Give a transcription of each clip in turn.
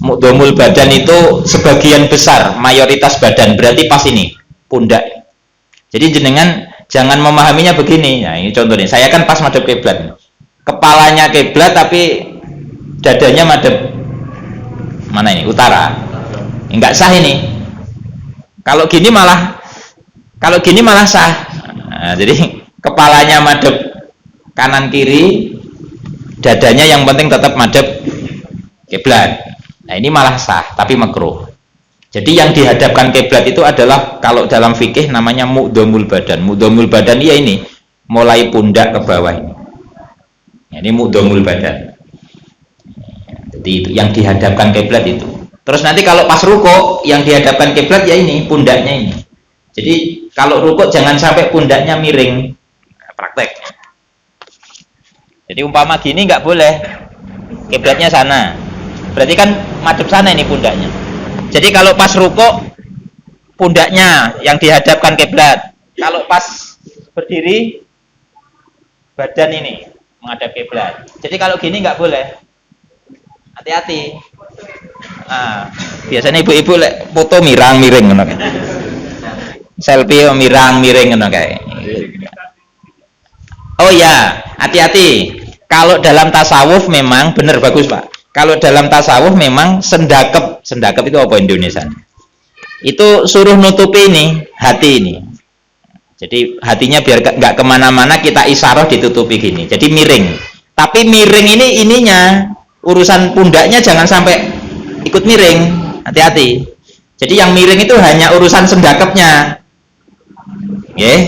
Mu'dhamul badan itu sebagian besar, mayoritas badan, berarti pas ini pundak. Jadi jenengan jangan memahaminya begini. Nah, ini contohnya, saya kan pas madhep kiblat, kepalanya kiblat tapi dadanya madhep mana ini, utara. Enggak sah ini. Kalau gini malah sah. Nah, jadi kepalanya madhep kanan kiri, dadanya yang penting tetap madhep kiblat. Nah, ini malah sah, tapi makruh. Jadi yang dihadapkan kiblat itu adalah kalau dalam fikih namanya mu'dhamul badan. Mu'dhamul badan ya ini, mulai pundak ke bawah ini. Ini mu'dhamul badan. Jadi itu yang dihadapkan kiblat itu. Terus nanti kalau pas ruko yang dihadapkan kiblat ya ini, pundaknya ini. Jadi kalau ruko jangan sampai pundaknya miring. Nah, praktek. Jadi umpama gini nggak boleh, kiblatnya sana. Berarti kan madhep sana ini pundaknya. Jadi kalau pas ruko pundaknya yang dihadapkan kiblat. Kalau pas berdiri badan ini menghadap kiblat. Jadi kalau gini nggak boleh. Hati-hati. Nah, biasanya ibu-ibu lek foto mirang-miring ngono kae. Selfie mirang-miring ngono kae. Oh ya, hati-hati. Kalau dalam tasawuf memang benar, bagus Pak. Kalau dalam tasawuf memang sendakep itu apa Indonesia? Itu suruh nutupi ini, hati ini. Jadi hatinya biar nggak kemana-mana, kita isyarah ditutupi gini. Jadi miring. Tapi miring ini ininya, urusan pundaknya jangan sampai ikut miring. Hati-hati. Jadi yang miring itu hanya urusan sendakepnya.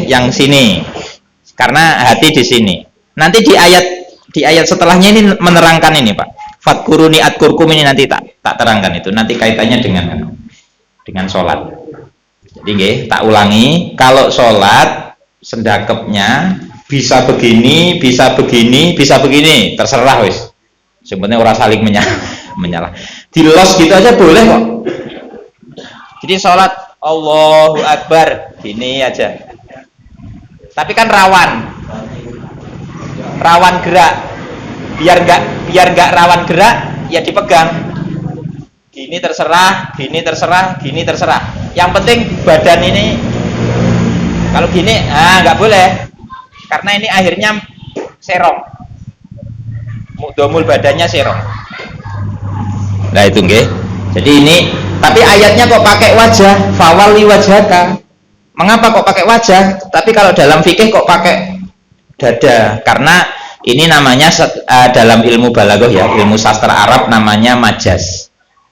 Yang sini. Karena hati di sini. Nanti di ayat setelahnya ini menerangkan ini Pak. Fadkuruni adkurkum ini nanti tak terangkan itu. Nanti kaitannya dengan sholat. Jadi tak ulangi. Kalau sholat sendakepnya bisa begini, bisa begini, bisa begini. Terserah wis. Sebenarnya orang saling menyalah. Dilos gitu aja boleh kok. Jadi sholat Allahu Akbar gini aja. Tapi kan rawan gerak. Biar nggak rawan gerak, ya dipegang. Gini terserah, gini terserah, gini terserah. Yang penting badan ini kalau gini, nggak boleh, karena ini akhirnya serong. Mu'dhamul badannya serong. Nah itu nggih. Jadi ini, tapi ayatnya kok pakai wajah, fawali wajhaka. Mengapa kok pakai wajah? Tapi kalau dalam fikih kok pakai dada? Karena ini namanya dalam ilmu balaghah ya, ilmu sastra Arab namanya majaz.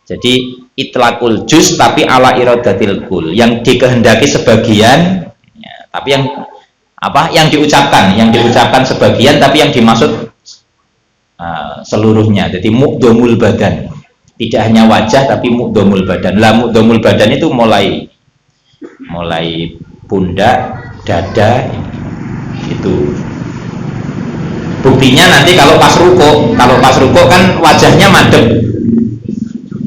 Jadi itlaqul juz tapi ala iradatil kul. Yang dikehendaki sebagian, ya, tapi yang diucapkan sebagian tapi yang dimaksud seluruhnya. Jadi mu'dhamul badan. Tidak hanya wajah tapi mu'dhamul badan. Lah mu'dhamul badan itu mulai pundak, dada itu. Buktinya nanti kalau pas ruko kan wajahnya madep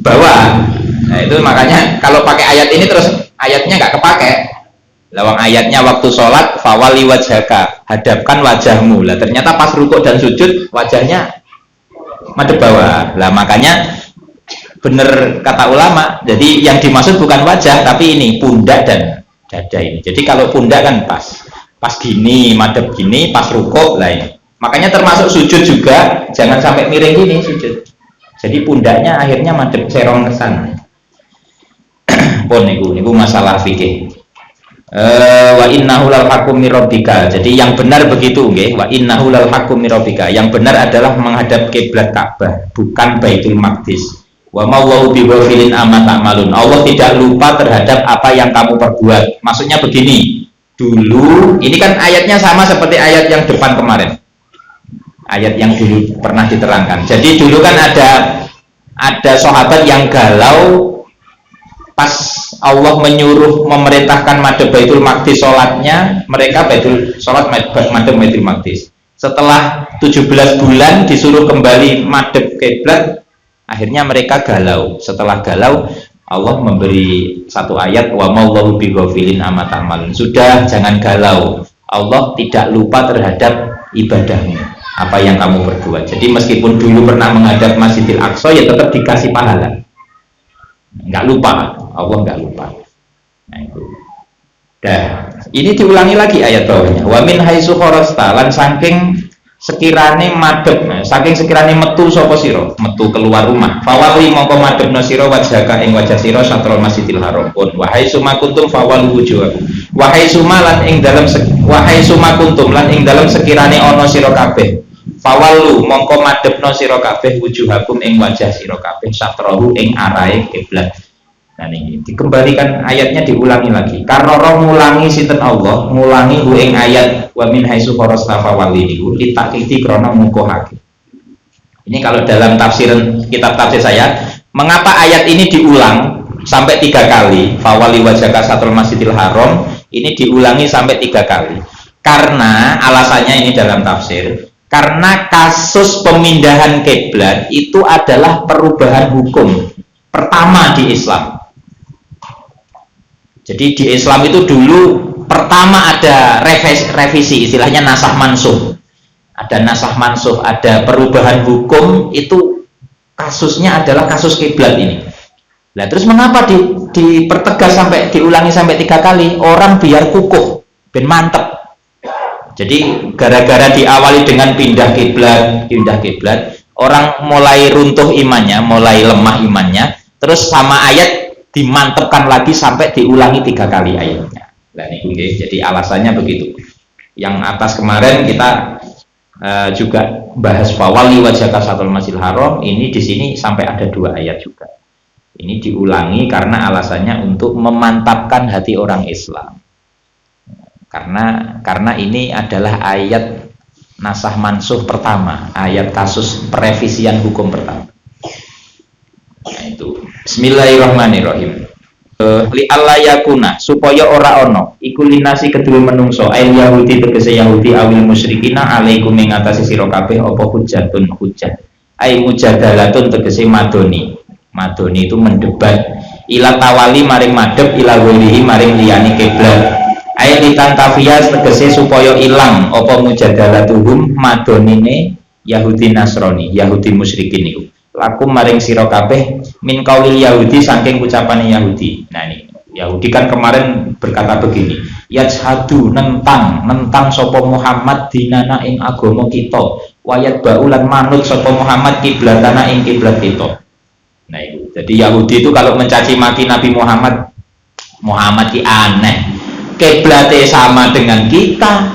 bawah. Nah itu makanya kalau pakai ayat ini terus ayatnya nggak kepake. Lawang ayatnya waktu sholat fawali wajhaka, hadapkan wajahmu. Lah ternyata pas ruko dan sujud wajahnya madep bawah. Lah makanya bener kata ulama. Jadi yang dimaksud bukan wajah tapi ini pundak dan dada ini. Jadi kalau pundak kan pas gini madep gini, pas ruko lah ini. Makanya termasuk sujud juga jangan sampai miring gini sujud. Jadi pundaknya akhirnya madhep serong ke sana. Pun niku masalah fikih. Wa innahu lal haqqu mir rabbika. Jadi yang benar begitu nggih. Wa innahu lal haqqu mir rabbika. Yang benar adalah menghadap kiblat Ka'bah, bukan Baitul Maqdis. Wa ma wallahu bighafilin amma ta'malun. Allah tidak lupa terhadap apa yang kamu perbuat. Maksudnya begini. Dulu ini kan ayatnya sama seperti ayat yang depan kemarin. Ayat yang dulu pernah diterangkan. Jadi dulu kan ada sahabat yang galau pas Allah memerintahkan madhep Baitul Maqdis sholatnya, mereka sholat madhep Baitul Maqdis. Setelah 17 bulan disuruh kembali madhep kiblat, akhirnya mereka galau. Setelah galau, Allah memberi satu ayat, wa mallahu bighafilin amma ta'malun. Sudah, jangan galau. Allah tidak lupa terhadap ibadahmu, apa yang kamu perbuat. Jadi meskipun dulu pernah menghadap Masjidil Aqsa, ya tetap dikasih pahala. nggak lupa, Allah nggak lupa. Nah itu. Dah, ini diulangi lagi ayat bawahnya. Wa min haitsu kharasta, lan saking sekirane madhep, saking sekirane metu sapa sira, metu keluar rumah. Fawali mongko madhepna sira wajhaka ing wajah sira satrul Masjidil Haram. Pun wa haitsu kuntum fawal wujuhakum. Wa haitsu lan ing dalem wa haitsu kuntum lan ing dalem sekirane ana sira kabeh. Fawalu mongko madhepna sira kabeh wujuhakum ing wajah sira kabeh satrahu ing arahe kiblat. Nah ini dikembalikan ayatnya, diulangi lagi karena roh ngulangi sinten Allah, ngulangi hu ing ayat wa min haitsu kharasta fawalli niku litakiti krana ngukuhake. Ini kalau dalam tafsiran kitab tafsir saya, mengapa ayat ini diulang sampai 3 kali, fawalli wajhaka satrul Masjidil Haram, ini diulangi sampai 3 kali. Karena alasannya ini dalam tafsir, karena kasus pemindahan kiblat itu adalah perubahan hukum pertama di Islam. Jadi di Islam itu dulu pertama ada revisi, istilahnya nasakh mansuh. Ada nasakh mansuh, ada perubahan hukum, itu kasusnya adalah kasus kiblat ini. Nah, terus mengapa dipertegas sampai diulangi sampai 3 kali? Orang biar kukuh, ben mantep. Jadi gara-gara diawali dengan pindah kiblat, orang mulai runtuh imannya, mulai lemah imannya, terus sama ayat dimantepkan lagi sampai diulangi 3 kali ayatnya. Nah ini jadi alasannya begitu. Yang atas kemarin kita juga bahas fawali wajhaka satrul Masjidil Haram, ini di sini sampai ada 2 ayat juga. Ini diulangi karena alasannya untuk memantapkan hati orang Islam. Karena ini adalah ayat nasakh mansuh pertama, ayat kasus perevisian hukum pertama. Nah itu Bismillahirrahmanirrahim. Li alla yakuna, supaya ora ono iku linasi kedue menungso ail Yahudi tegese Yahudi awil musyrikina alaikum ing atase sira kabeh apa hujjatun hujjah. Ai mujadalatun tegese madoni itu mendebat ila tawali maring madhep ila walihi maring liyane kiblat. Ai litantafiyas tegese supaya ilang apa mujadalatuhum madonine Yahudi Nasrani, Yahudi musyrikin niku. Lakum maring sira kabeh min qaulil Yahudi saking ucapane Yahudi. Nah ini Yahudi kan kemarin berkata begini, yajhadu nentang sapa Muhammad dinana ing agama kita, wayat baulan manut sapa Muhammad kiblatana ing kiblat kita. Nah itu. Jadi Yahudi itu kalau mencaci maki Nabi Muhammad ki aneh. Kiblate sama dengan kita,